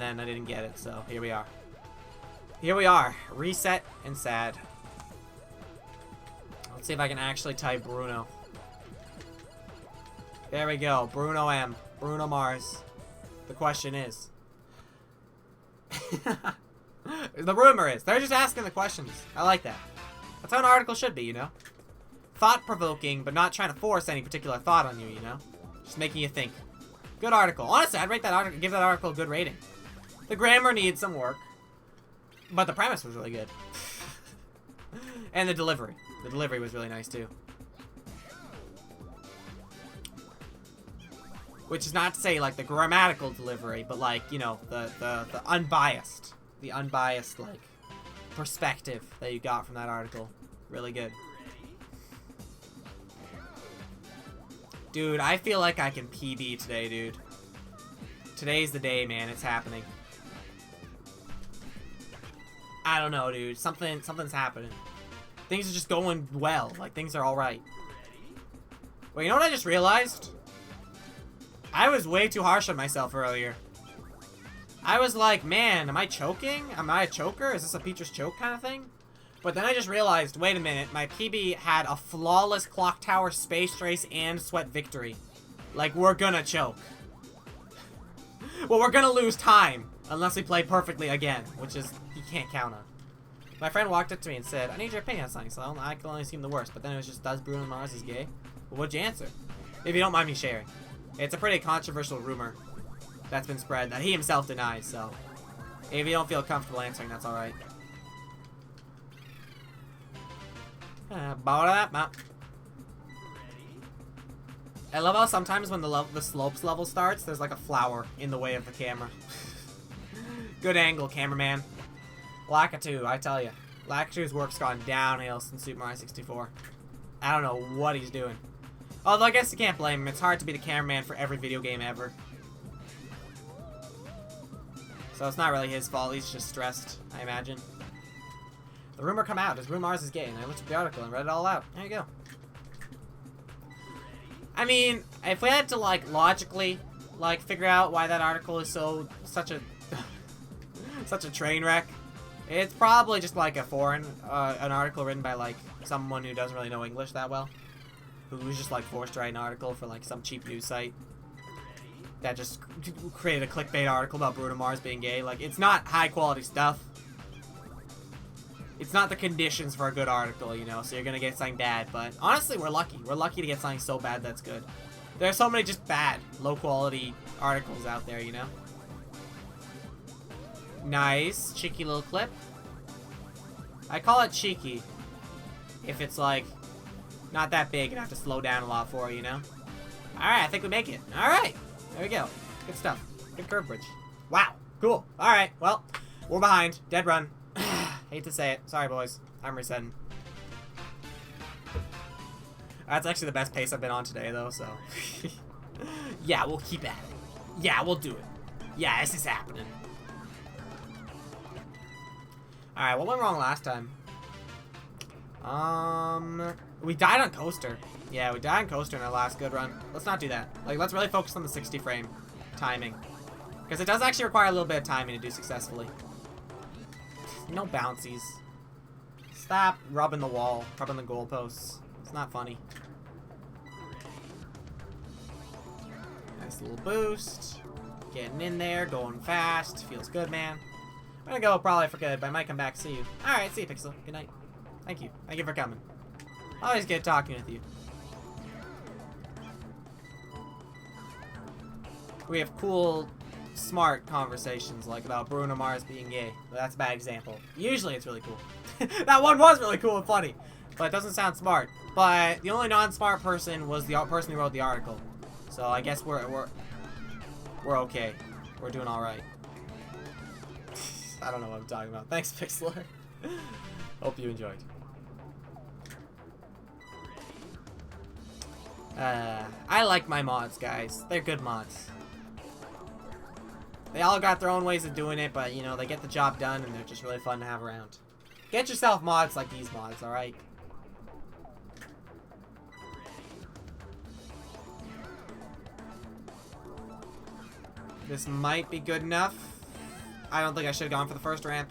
and then I didn't get it, so here we are. Here we are. Reset and sad. Let's see if I can actually type Bruno. There we go. Bruno M. Bruno Mars. The question is... the rumor is. They're just asking the questions. I like that. That's how an article should be, you know? Thought-provoking, but not trying to force any particular thought on you, you know? Just making you think. Good article. Honestly, I'd rate that article, give that article a good rating. The grammar needs some work, but the premise was really good. And the delivery. The delivery was really nice, too. Which is not to say, like, the grammatical delivery, but, like, you know, the unbiased. The unbiased, like, perspective that you got from that article. Really good. Dude, I feel like I can PB today, dude. Today's the day, man. It's happening. I don't know, dude. Something's happening. Things are just going well. Like, things are alright. Wait, you know what I just realized? I was way too harsh on myself earlier. I was like, man, am I choking? Am I a choker? Is this a Petrus choke kind of thing? But then I just realized, wait a minute, my PB had a flawless Clock Tower Space Race and Sweat Victory. Like, we're gonna choke. Well, we're gonna lose time, unless we play perfectly again, which is, you can't count on. My friend walked up to me and said, I need your opinion on something, so I can only seem the worst. But then it was just, does Bruno Mars is gay? Well, what'd you answer? If you don't mind me sharing. It's a pretty controversial rumor that's been spread that he himself denies, so if you don't feel comfortable answering, that's alright. I love how sometimes when the slopes level starts, there's like a flower in the way of the camera. Good angle, cameraman. Lakitu, I tell you. Lakitu's work's gone downhill since Super Mario 64. I don't know what he's doing. Although I guess you can't blame him. It's hard to be the cameraman for every video game ever. So it's not really his fault. He's just stressed, I imagine. The rumor come out. Does Bruno Mars is gay? And I looked at the article and read it all out. There you go. I mean, if we had to, like, logically, like, figure out why that article is such a such a train wreck, it's probably just, like, an article written by, like, someone who doesn't really know English that well. Who was just, like, forced to write an article for, like, some cheap news site. That just created a clickbait article about Bruno Mars being gay. Like, it's not high-quality stuff. It's not the conditions for a good article, you know, so you're gonna get something bad. But honestly, we're lucky. We're lucky to get something so bad that's good. There's so many just bad, low-quality articles out there, you know? Nice. Cheeky little clip. I call it cheeky if it's, like, not that big and I have to slow down a lot for it, you know? Alright, I think we make it. Alright. There we go. Good stuff. Good curve bridge. Wow. Cool. Alright, well, we're behind. Dead run. Hate to say it. Sorry, boys. I'm resetting. That's actually the best pace I've been on today, though, so... yeah, we'll keep at it. Yeah, we'll do it. Yeah, this is happening. Alright, what went wrong last time? We died on Coaster. Yeah, we died on Coaster in our last good run. Let's not do that. Like, let's really focus on the 60 frame timing. Because it does actually require a little bit of timing to do successfully. No bouncies. Stop rubbing the wall, rubbing the goalposts. It's not funny. Nice little boost. Getting in there, going fast. Feels good, man. I'm gonna go probably for good, but I might come back to see you. Alright, see you, Pixel. Good night. Thank you. Thank you for coming. Always good talking with you. We have cool, smart conversations, like about Bruno Mars being gay. But that's a bad example. Usually it's really cool. That one was really cool and funny, but it doesn't sound smart. But the only non-smart person was the person who wrote the article. So I guess we're okay. We're doing all right. I don't know what I'm talking about. Thanks, Pixler. Hope you enjoyed. I like my mods, guys. They're good mods. They all got their own ways of doing it, but, you know, they get the job done, and they're just really fun to have around. Get yourself mods like these mods, alright? This might be good enough. I don't think I should have gone for the first ramp.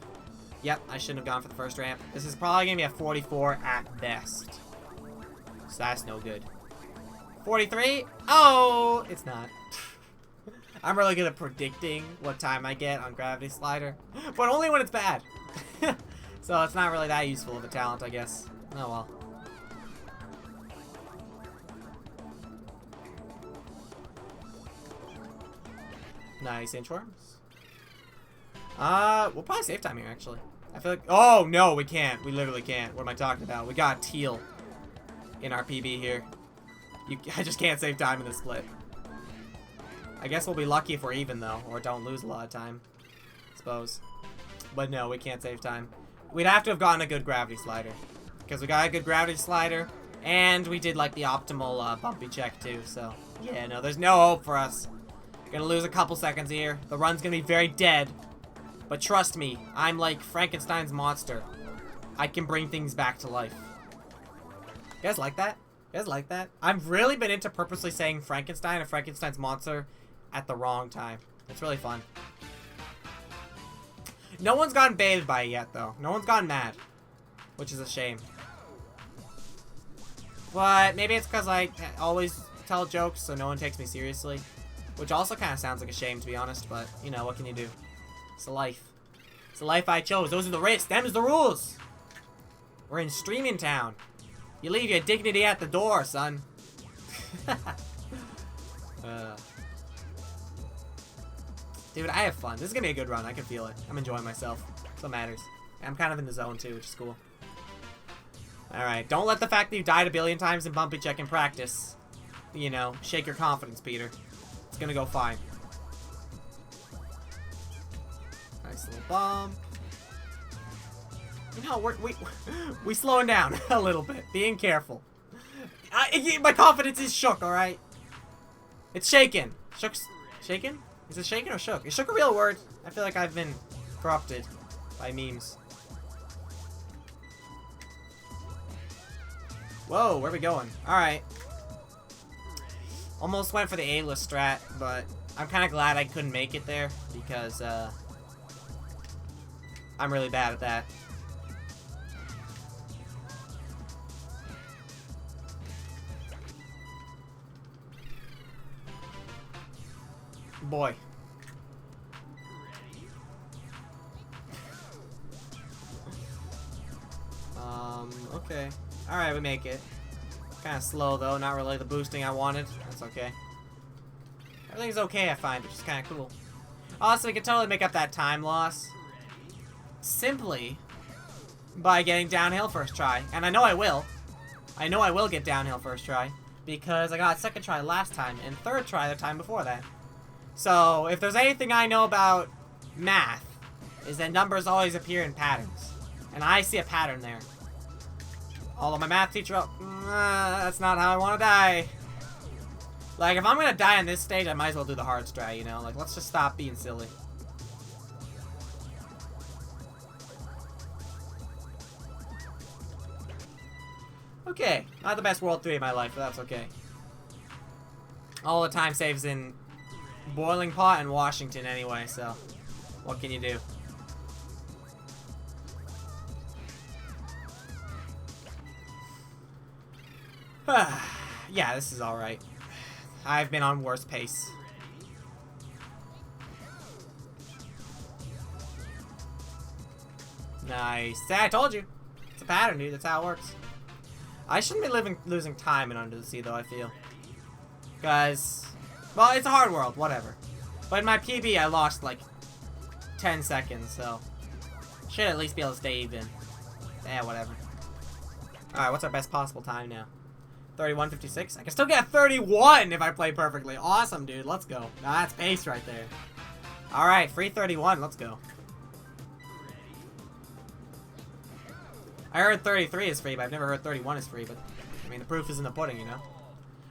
Yep, I shouldn't have gone for the first ramp. This is probably going to be a 44 at best. So that's no good. 43? Oh, it's not. I'm really good at predicting what time I get on Gravity Slider. But only when it's bad. So it's not really that useful of a talent, I guess. Oh well. Nice inchworms. We'll probably save time here, actually. I feel like... Oh, no, we can't. We literally can't. What am I talking about? We got teal in our PB here. I just can't save time in this split. I guess we'll be lucky if we're even, though, or don't lose a lot of time. I suppose. But no, we can't save time. We'd have to have gotten a good gravity slider. Because we got a good gravity slider, and we did, like, the optimal bumpy check, too. So, yeah, no, there's no hope for us. Gonna lose a couple seconds here. The run's gonna be very dead. But trust me, I'm like Frankenstein's monster. I can bring things back to life. You guys like that? You guys like that? I've really been into purposely saying Frankenstein and Frankenstein's monster at the wrong time. It's really fun. No one's gotten baited by it yet, though. No one's gotten mad. Which is a shame. But maybe it's because I always tell jokes, so no one takes me seriously. Which also kind of sounds like a shame, to be honest. But, you know, what can you do? It's a life. It's the life I chose. Those are the risks. Them's the rules. We're in streaming town. You leave your dignity at the door, son. Dude, I have fun. This is going to be a good run. I can feel it. I'm enjoying myself. That's what matters. I'm kind of in the zone, too, which is cool. Alright. Don't let the fact that you died a billion times in bumpy check in practice, you know, shake your confidence, Peter. It's going to go fine. Nice little bump. You know, we slowing down a little bit. Being careful. My confidence is shook, alright? It's shaken. Shaken? Is it shaken or shook? Is shook a real word? I feel like I've been corrupted by memes. Whoa, where are we going? Alright. Almost went for the A-list strat, but I'm kind of glad I couldn't make it there because, I'm really bad at that. Boy. Okay. Alright, we make it. Kind of slow, though. Not really the boosting I wanted. That's okay. Everything's okay, I find, which is kind of cool. Also, we can totally make up that time loss simply by getting downhill first try. And I know I will. I know I will get downhill first try because I got second try last time and third try the time before that. So, if there's anything I know about math, is that numbers always appear in patterns. And I see a pattern there. Although my math teacher, that's not how I want to die. Like, if I'm going to die on this stage, I might as well do the hard strat, you know? Like, let's just stop being silly. Okay, not the best World 3 in my life, but that's okay. All the time saves in Boiling Pot and Washington anyway, so what can you do? Yeah, this is alright. I've been on worse pace. Nice. See, I told you. It's a pattern, dude. That's how it works. I shouldn't be losing time in Under the Sea, though, I feel. Because, well, it's a hard world, whatever. But in my PB, I lost, like, 10 seconds, so should at least be able to stay even. Yeah, whatever. Alright, what's our best possible time now? 31:56? I can still get 31 if I play perfectly. Awesome, dude. Let's go. Now that's pace right there. Alright, free 31. Let's go. I heard 33 is free, but I've never heard 31 is free. But, I mean, the proof is in the pudding, you know?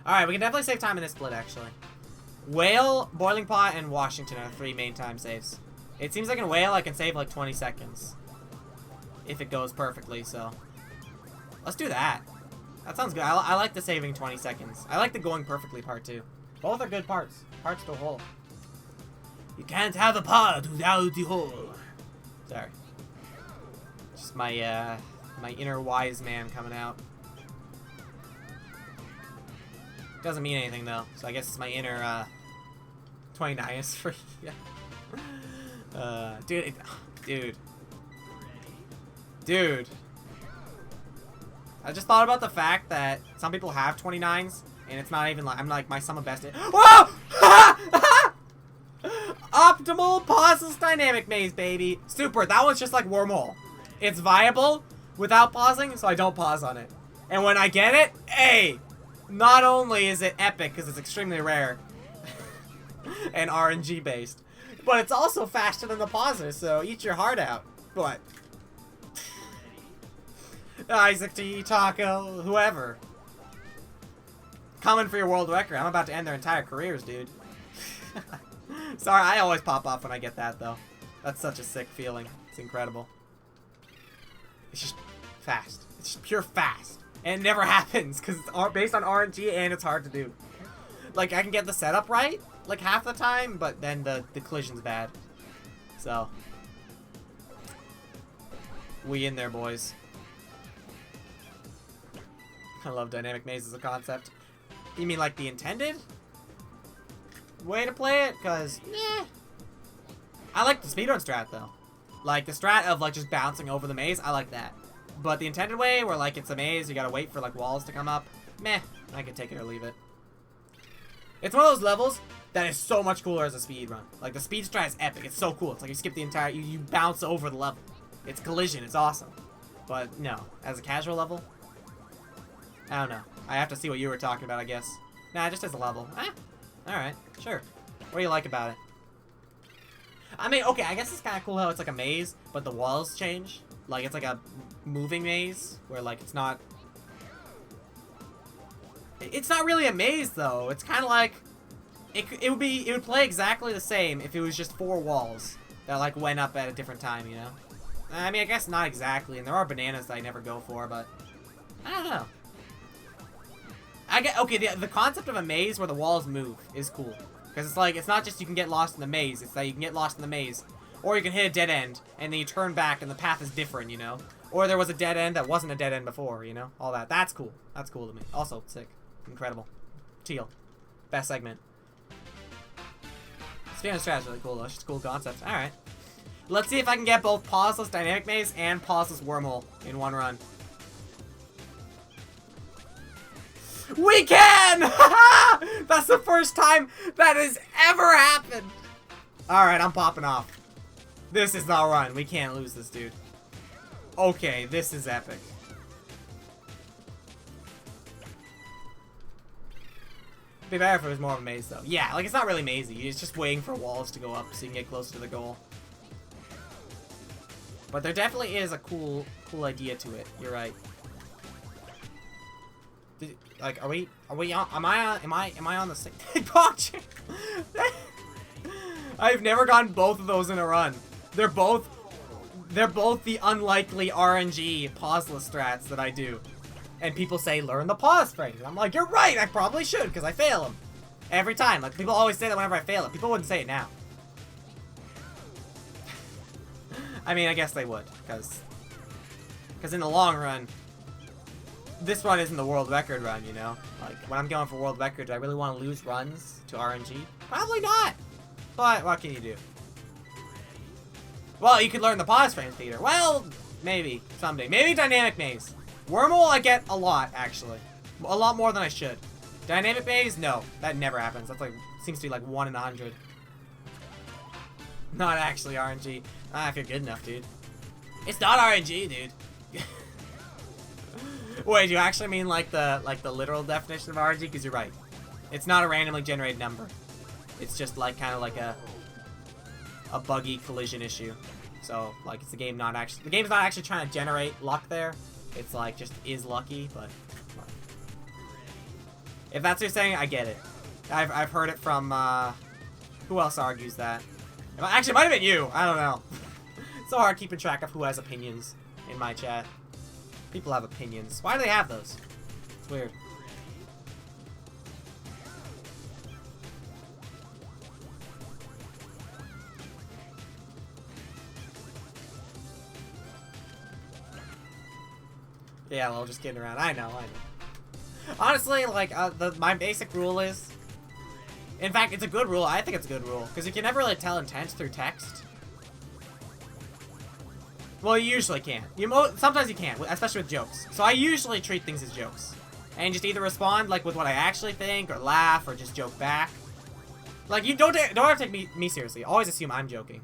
Alright, we can definitely save time in this split, actually. Whale, Boiling Pot, and Washington are 3 main time saves. It seems like in Whale I can save like 20 seconds. If it goes perfectly, so. Let's do that. That sounds good. I like the saving 20 seconds. I like the going perfectly part too. Both are good parts. Parts to a whole. You can't have a pot without the hole. Sorry. Just my, my inner wise man coming out. Doesn't mean anything, though. So I guess it's my inner, 29 is free. Yeah. Dude. I just thought about the fact that some people have 29s, and it's not even like, I'm like, my sum of best. Whoa! Optimal pauseless dynamic maze, baby. Super. That one's just like wormhole. It's viable without pausing, so I don't pause on it. And when I get it, hey, not only is it epic because it's extremely rare and RNG based, but it's also faster than the pauser, so eat your heart out. But Isaac T, Taco, whoever, coming for your world record. I'm about to end their entire careers, dude. Sorry, I always pop off when I get that, though. That's such a sick feeling. It's incredible. It's just fast. It's just pure fast. And it never happens, because it's based on RNG and it's hard to do. Like, I can get the setup right, like, half the time, but then the collision's bad. So. We in there, boys. I love dynamic maze as a concept. You mean, like, the intended way to play it? Because, I like the speedrun strat, though. Like, the strat of, like, just bouncing over the maze, I like that. But the intended way, where, like, it's a maze, you gotta wait for, like, walls to come up, meh, I can take it or leave it. It's one of those levels that is so much cooler as a speedrun. Like, the speed strat is epic. It's so cool. It's like you skip the entire, you bounce over the level. It's collision. It's awesome. But, no. As a casual level, I don't know. I have to see what you were talking about, I guess. Nah, just as a level. Alright, sure. What do you like about it? I mean, okay, I guess it's kind of cool how it's like a maze, but the walls change. Like, it's like a moving maze, where, like, it's not... It's not really a maze, though. It's kind of like... It would play exactly the same if it was just 4 walls that, like, went up at a different time, you know? I mean, I guess not exactly, and there are bananas that I never go for, but... I don't know. Okay, the concept of a maze where the walls move is cool. Because it's like, it's not just you can get lost in the maze, it's that you can get lost in the maze. Or you can hit a dead end, and then you turn back and the path is different, you know? Or there was a dead end that wasn't a dead end before, you know? All that. That's cool. That's cool to me. Also, sick. Incredible. Teal. Best segment. Speedrun strat is really cool, though. It's just a cool concept. Alright. Let's see if I can get both pauseless dynamic maze and pauseless wormhole in one run. We can! That's the first time that has ever happened. Alright, I'm popping off. This is the run. We can't lose this, dude. Okay, this is epic. It'd be better if it was more of a maze, though. Yeah, like, it's not really mazy. It's just waiting for walls to go up so you can get closer to the goal. But there definitely is a cool idea to it. You're right. Like, are we on, am I on the same box? I've never gotten both of those in a run. They're both the unlikely RNG pauseless strats that I do. And people say, learn the pause phrase. I'm like, you're right, I probably should, because I fail them. Every time. Like, people always say that whenever I fail it. People wouldn't say it now. I mean, I guess they would, because in the long run, this run isn't the world record run, you know? Like, when I'm going for world record, do I really want to lose runs to RNG? Probably not! But, what can you do? Well, you could learn the pause frames, Peter. Well, maybe. Someday. Maybe dynamic maze. Wormhole, I get a lot, actually. A lot more than I should. Dynamic maze? No. That never happens. That's like, seems to be like 1 in 100. Not actually RNG. Ah, if you're good enough, dude. It's not RNG, dude. Wait, do you actually mean like the literal definition of RNG? Because you're right. It's not a randomly generated number. It's just like kind of like a buggy collision issue. So like it's the game not actually trying to generate luck there. It's like just is lucky, but if that's what you're saying, I get it. I've heard it from who else argues that? Actually, it might have been you. I don't know. It's so hard keeping track of who has opinions in my chat. People have opinions. Why do they have those? It's weird. Yeah, well, just kidding around. I know. Honestly, like, my basic rule is... In fact, it's a good rule. I think it's a good rule. Because you can never really tell intent through text. Well, you usually can. Sometimes you can't, especially with jokes. So I usually treat things as jokes. And just either respond, like, with what I actually think, or laugh, or just joke back. Like, you don't have to take me seriously. Always assume I'm joking.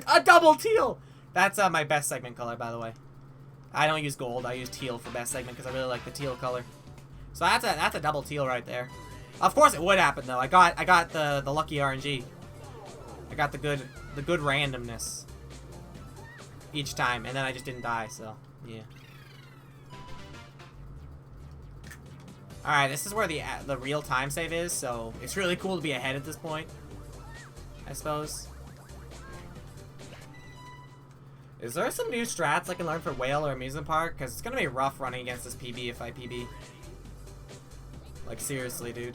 A double teal! That's my best segment color, by the way. I don't use gold. I use teal for best segment because I really like the teal color. So that's a double teal right there. Of course it would happen though. I got the lucky RNG. I got the good randomness each time, and then I just didn't die. So yeah. All right, this is where the real time save is. So it's really cool to be ahead at this point, I suppose. Is there some new strats I can learn for Whale or Amusement Park? Because it's going to be rough running against this PB if I PB. Like, seriously, dude.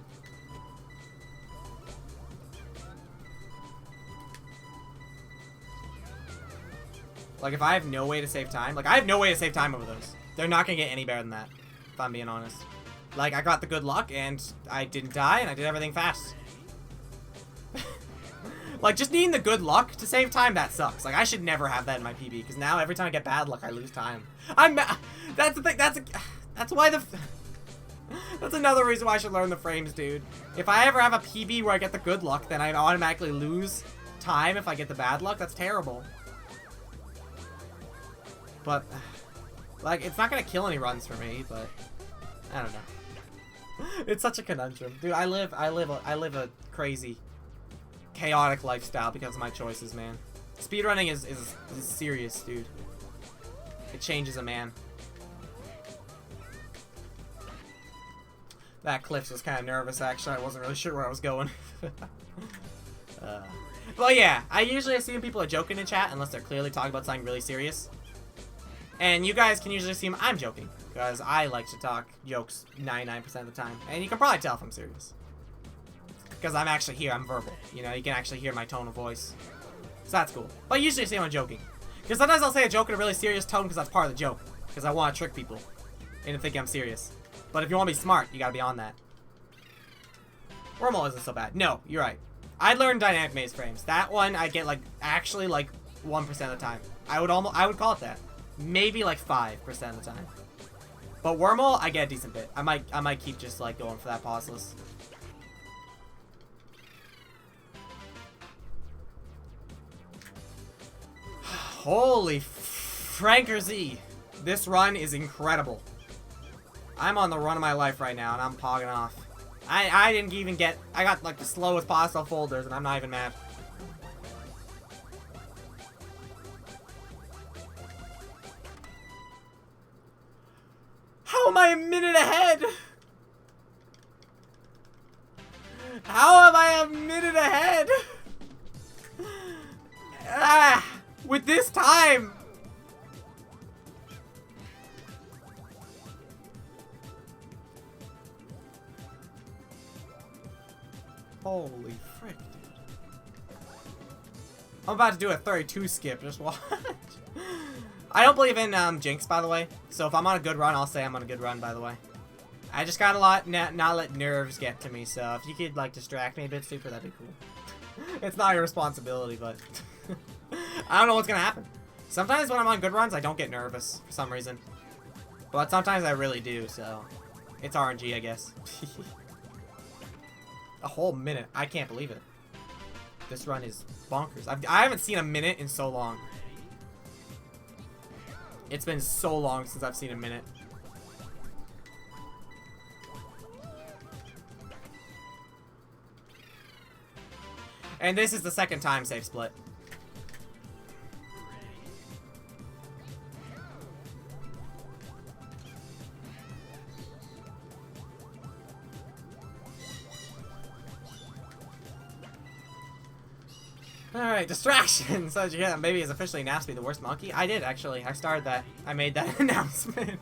Like, if I have no way to save time... Like, I have no way to save time over those. They're not going to get any better than that, if I'm being honest. Like, I got the good luck, and I didn't die, and I did everything fast. Like, just needing the good luck to save time, that sucks. Like, I should never have that in my PB, because now every time I get bad luck, I lose time. That's the thing, that's why that's another reason why I should learn the frames, dude. If I ever have a PB where I get the good luck, then I automatically lose time if I get the bad luck. That's terrible. But, like, it's not gonna kill any runs for me, but I don't know. It's such a conundrum. Dude, I live a crazy, chaotic lifestyle because of my choices, man. Speedrunning is serious, dude. It changes a man. That Cliffs was kind of nervous, actually. I wasn't really sure where I was going. Well, yeah. I usually assume people are joking in chat unless they're clearly talking about something really serious. And you guys can usually assume I'm joking, because I like to talk jokes 99% of the time. And you can probably tell if I'm serious. Because I'm actually here, I'm verbal. You know, you can actually hear my tone of voice. So that's cool. But I usually assume I'm joking. Because sometimes I'll say a joke in a really serious tone because that's part of the joke. Because I want to trick people into thinking I'm serious. But if you want to be smart, you gotta be on that. Wormhole isn't so bad. No, you're right. I learned dynamic maze frames. That one I get like actually like 1% of the time. I would call it that. Maybe like 5% of the time. But Wormhole, I get a decent bit. I might keep just like going for that pauseless. Holy Frankerzy. This run is incredible. I'm on the run of my life right now, and I'm pogging off. I didn't even get... I got, like, the slowest possible folders, and I'm not even mad. How am I a minute ahead? How am I a minute ahead? With this time... Holy frick, dude. I'm about to do a 32 skip, just watch. I don't believe in jinx, by the way. So if I'm on a good run, I'll say I'm on a good run, by the way. I just gotta not let nerves get to me, so if you could, like, distract me a bit, super, that'd be cool. It's not your responsibility, but... I don't know what's gonna happen. Sometimes when I'm on good runs, I don't get nervous for some reason. But sometimes I really do, so... It's RNG, I guess. A whole minute. I can't believe it. This run is bonkers. I haven't seen a minute in so long. It's been so long since I've seen a minute. And this is the second time save split. Alright, distraction! So did you hear that Baby is officially announced to be the worst monkey? I did, actually. I started that. I made that announcement.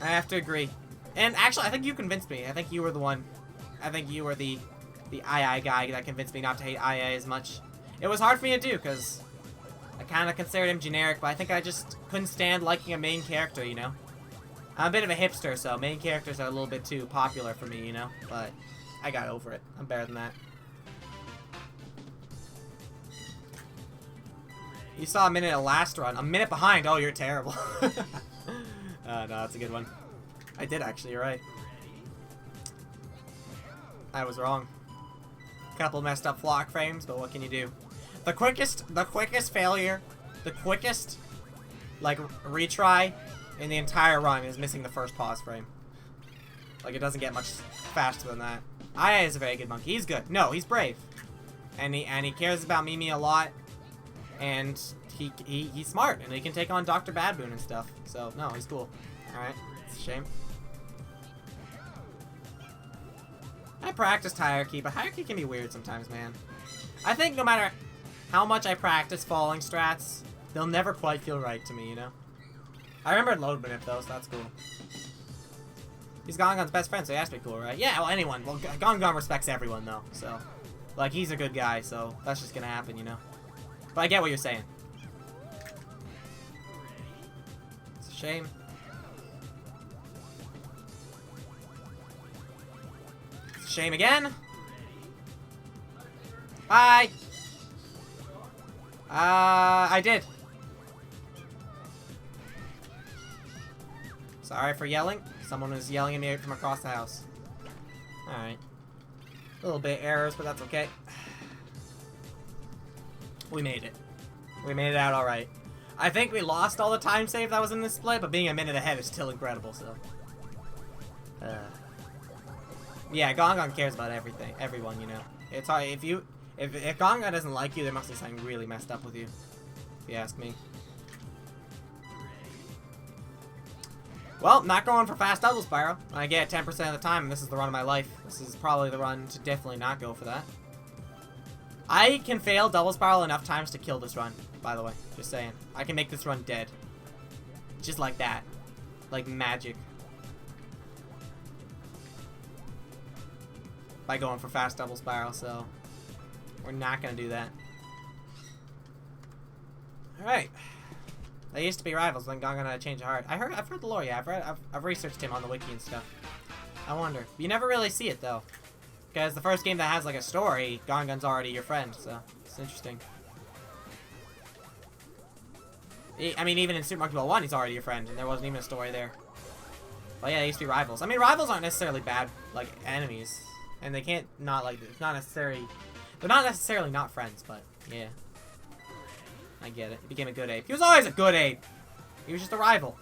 I have to agree. And actually, I think you convinced me. I think you were the one. I think you were the II guy that convinced me not to hate II as much. It was hard for me to do, because I kind of considered him generic, but I think I just couldn't stand liking a main character, you know? I'm a bit of a hipster, so main characters are a little bit too popular for me, you know? But I got over it. I'm better than that. You saw a minute at last run. A minute behind. Oh, you're terrible. No, that's a good one. I did actually, you're right. I was wrong. Couple messed up flock frames, but what can you do? The quickest failure, the quickest, like, retry in the entire run is missing the first pause frame. Like, it doesn't get much faster than that. Aya is a very good monkey. He's good. No, he's brave. And he cares about Mimi a lot. And he's smart. And he can take on Dr. Badboon and stuff. So, no, he's cool. Alright. It's a shame. I practiced hierarchy, but hierarchy can be weird sometimes, man. I think no matter how much I practice falling strats, they'll never quite feel right to me, you know? I remember load manip though, so that's cool. He's Gongon's best friend, so he has to be cool, right? Yeah, well, anyone. Well, Gongon respects everyone, though, so... Like, he's a good guy, so that's just gonna happen, you know? But I get what you're saying. It's a shame. It's a shame again. Bye! I did. Sorry for yelling. Someone was yelling at me from across the house. Alright. A little bit errors, but that's okay. We made it. We made it out alright. I think we lost all the time save that was in this split, but being a minute ahead is still incredible, so. Yeah, Gongon cares about everything. Everyone, you know. It's hard if Gongon doesn't like you, there must be something really messed up with you. If you ask me. Well, not going for fast double spiral. I get 10% of the time, and this is the run of my life. This is probably the run to definitely not go for that. I can fail double spiral enough times to kill this run, by the way. Just saying. I can make this run dead. Just like that. Like magic. By going for fast double spiral, so we're not gonna do that. Alright. They used to be rivals, then Gongon had a change of heart. I've heard the lore, yeah. I've researched him on the wiki and stuff. I wonder. You never really see it though. Because the first game that has like a story, Gongon's already your friend, so it's interesting. I mean, even in Super Monkey Ball 1, he's already your friend, and there wasn't even a story there. But yeah, they used to be rivals. I mean, rivals aren't necessarily bad, like, enemies. And they can't not, like, it's not necessarily... They're not necessarily not friends, but, yeah. I get it. He became a good ape. He was always a good ape! He was just a rival.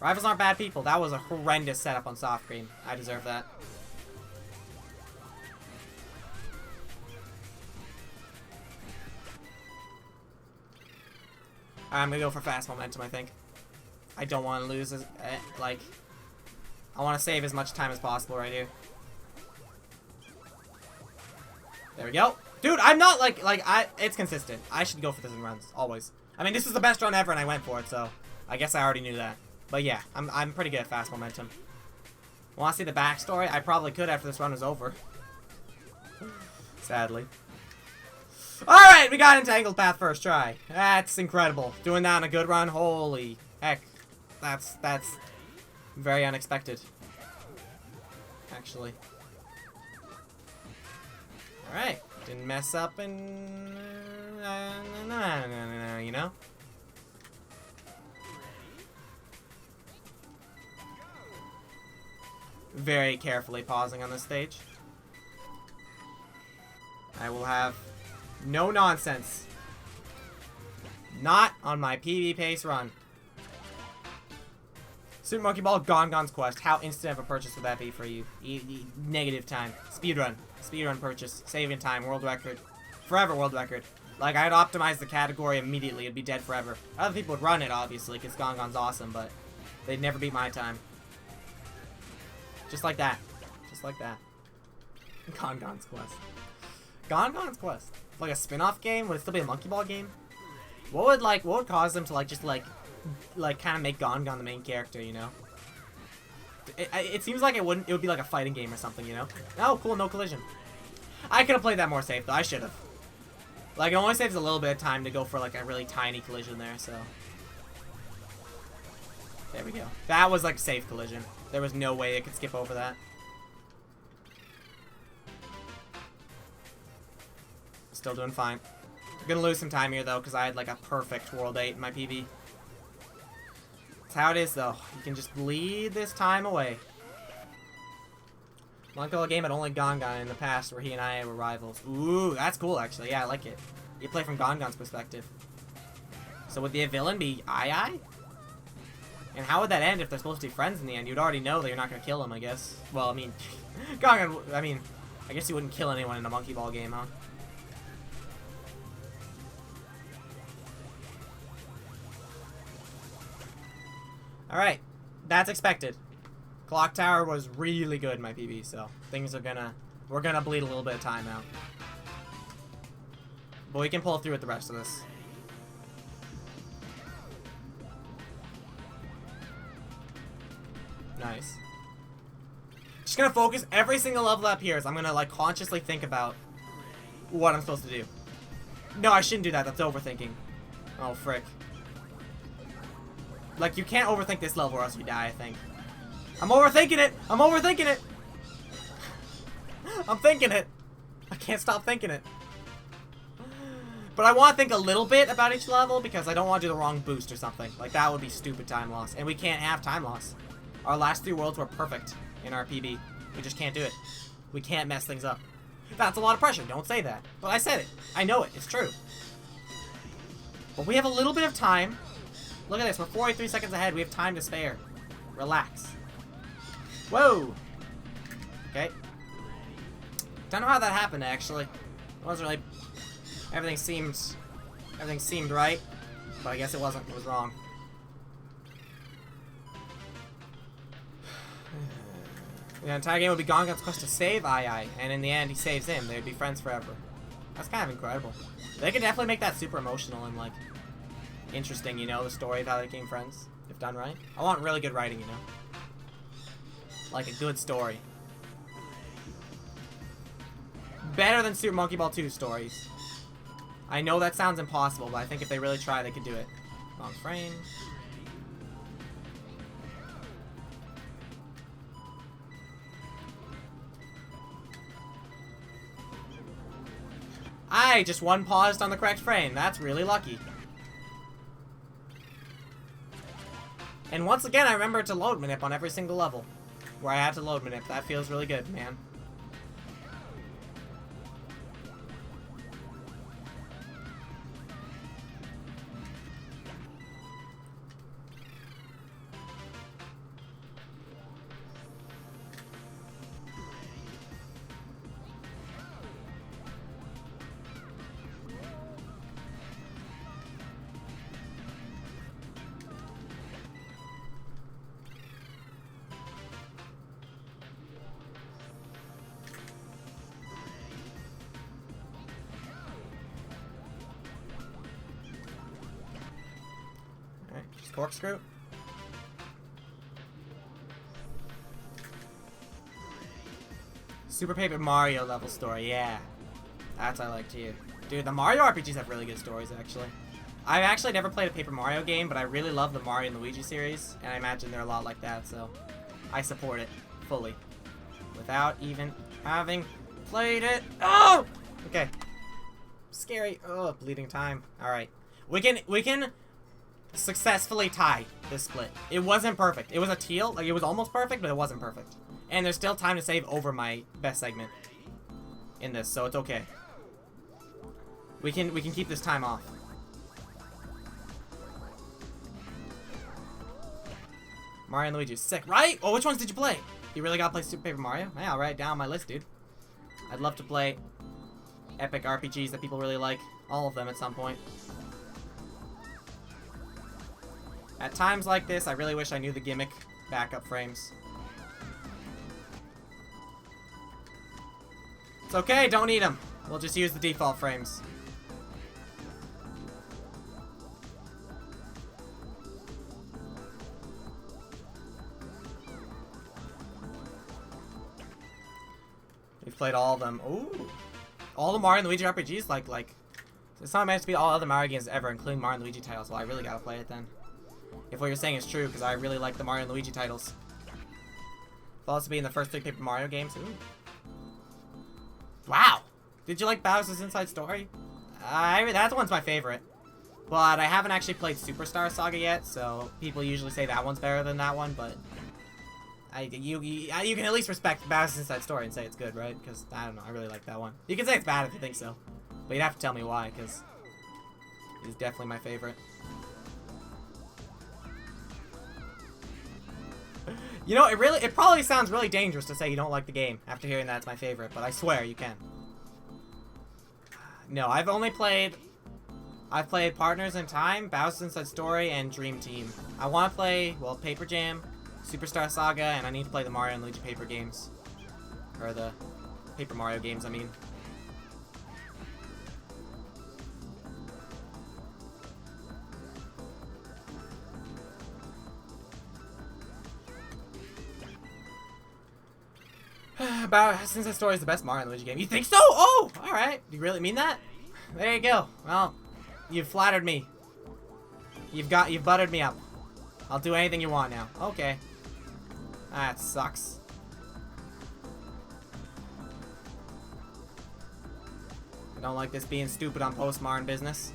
Rivals aren't bad people. That was a horrendous setup on soft cream. I deserve that. I'm gonna go for fast momentum, I think. I don't want to lose, like... I want to save as much time as possible right here. There we go. Dude, I'm not, it's consistent. I should go for this in runs, always. I mean, this is the best run ever, and I went for it, so... I guess I already knew that. But yeah, I'm pretty good at fast momentum. Want to see the backstory? I probably could after this run is over. Sadly. Alright, we got Entangled Path first try. That's incredible. Doing that on a good run, holy heck. That's very unexpected. Actually. Alright. Didn't mess up and... you know? Very carefully pausing on this stage. I will have no nonsense. Not on my PB pace run. Super Monkey Ball Gongon's Quest. How instant of a purchase would that be for you? Negative time. Speedrun. Speedrun purchase. Saving time. World record. Forever world record. Like, I'd optimize the category immediately. It'd be dead forever. Other people would run it, obviously, because Gongon's awesome, but they'd never beat my time. Just like that. Just like that. Gongon's Quest. Gongon's Quest. Like a spin-off game? Would it still be a Monkey Ball game? What would cause them to, like, just, like, kind of make Gongon the main character, you know? It seems like it would be like a fighting game or something, you know? Oh, cool, no collision. I could have played that more safe, though. I should have. Like, it only saves a little bit of time to go for, like, a really tiny collision there, so. There we go. That was, like, a safe collision. There was no way it could skip over that. Still doing fine. I'm gonna lose some time here, though, because I had, like, a perfect World 8 in my PB. That's how it is, though. You can just bleed this time away. Monkey game had only Gongon in the past where he and I were rivals. Ooh, that's cool, actually. Yeah, I like it. You play from Gongon's perspective. So would the villain be Ai? And how would that end if they're supposed to be friends in the end? You'd already know that you're not going to kill him, I guess. Well, I mean, Gongon, I mean, I guess you wouldn't kill anyone in a monkey ball game, huh? Alright, that's expected. Clock Tower was really good in my PB, so things are we're gonna bleed a little bit of time out. But we can pull through with the rest of this. Nice. Just gonna focus every single level that appears. I'm gonna, like, consciously think about what I'm supposed to do. No, I shouldn't do that. That's overthinking. Oh, frick. Like, you can't overthink this level or else you die, I think. I'm overthinking it! I'm overthinking it! I'm thinking it! I can't stop thinking it. But I want to think a little bit about each level because I don't want to do the wrong boost or something. Like, that would be stupid time loss. And we can't have time loss. Our last 3 worlds were perfect in our PB. We just can't do it. We can't mess things up. That's a lot of pressure. Don't say that. But I said it. I know it. It's true. But we have a little bit of time. Look at this. We're 43 seconds ahead. We have time to spare. Relax. Whoa! Okay. Don't know how that happened, actually. It wasn't really... Everything seemed right. But I guess it wasn't. It was wrong. The entire game would be Gongon's quest to save Ai, and in the end, he saves him. They'd be friends forever. That's kind of incredible. They could definitely make that super emotional and, like, interesting, you know, the story of how they became friends, if done right. I want really good writing, you know? Like a good story. Better than Super Monkey Ball 2 stories. I know that sounds impossible, but I think if they really try, they could do it. Wrong frame. I just one paused on the correct frame. That's really lucky. And once again, I remember to load manip on every single level where I had to load manip. That feels really good, man. Corkscrew. Super Paper Mario level story, yeah. That's what I like too. Dude, the Mario RPGs have really good stories, actually. I've actually never played a Paper Mario game, but I really love the Mario and Luigi series, and I imagine they're a lot like that, so I support it fully. Without even having played it. Oh! Okay. Scary. Oh, bleeding time. Alright. We can successfully tie this split. It wasn't perfect. It was a teal. Like, it was almost perfect, but it wasn't perfect. And there's still time to save over my best segment in this, so it's okay. We can keep this time off. Mario and Luigi is sick, right? Oh, which ones did you play? You really gotta play Super Paper Mario? Yeah, I'll write it down on my list, dude. I'd love to play epic RPGs that people really like. All of them at some point. At times like this, I really wish I knew the gimmick backup frames. It's okay, don't need them. We'll just use the default frames. We've played all of them. Ooh. All the Mario and Luigi RPGs, like It's not managed to beat all other Mario games ever, including Mario and Luigi titles. Well, I really gotta play it then. If what you're saying is true, because I really like the Mario and Luigi titles. It'll also be in the first 3 Paper Mario games. Ooh. Wow! Did you like Bowser's Inside Story? That one's my favorite. But I haven't actually played Superstar Saga yet, so people usually say that one's better than that one, but... you can at least respect Bowser's Inside Story and say it's good, right? Because, I don't know, I really like that one. You can say it's bad if you think so. But you'd have to tell me why, because it's definitely my favorite. You know, it probably sounds really dangerous to say you don't like the game after hearing that's my favorite, but I swear you can. No, I've played Partners in Time, Bowser's Inside Story, and Dream Team. I want to play, well, Paper Jam, Superstar Saga, and I need to play the Mario and Luigi Paper games. Or the Paper Mario games, I mean. Bowser's Inside Story is the best Mario and Luigi game. You think so? Oh! Alright. Do you really mean that? There you go. Well, you've flattered me. You've buttered me up. I'll do anything you want now. Okay. That sucks. I don't like this being stupid on post-Marin business.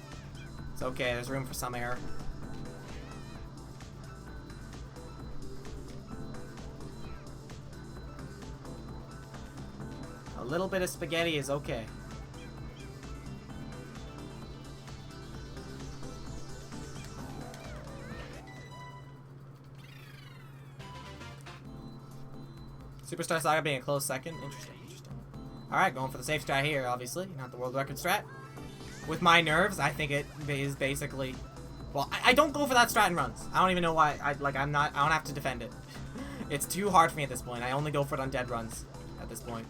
It's okay, there's room for some error. A little bit of spaghetti is okay. Superstar Saga being a close second. Interesting, interesting. Alright, going for the safe strat here, obviously. Not the world record strat. With my nerves, I think it is basically... Well, I don't go for that strat in runs. I don't even know why. I don't have to defend it. It's too hard for me at this point. I only go for it on dead runs at this point.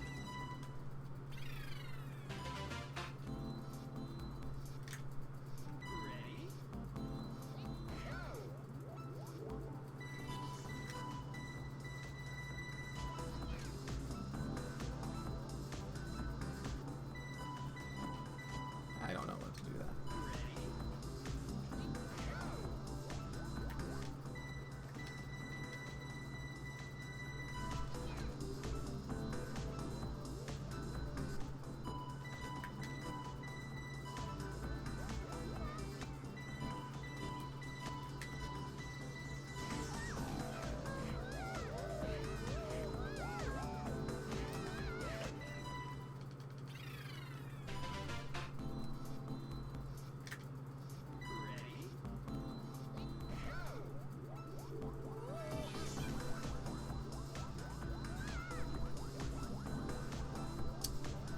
I don't know what to do that.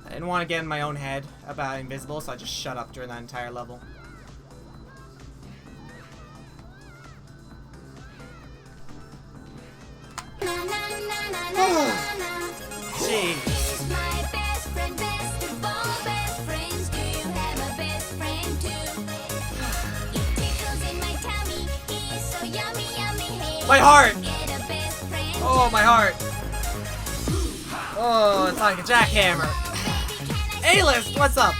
I didn't want to get in my own head about invisible, so I just shut up during that entire level. Gee. My heart! Oh, my heart! Oh, it's like a jackhammer. A-list, what's up?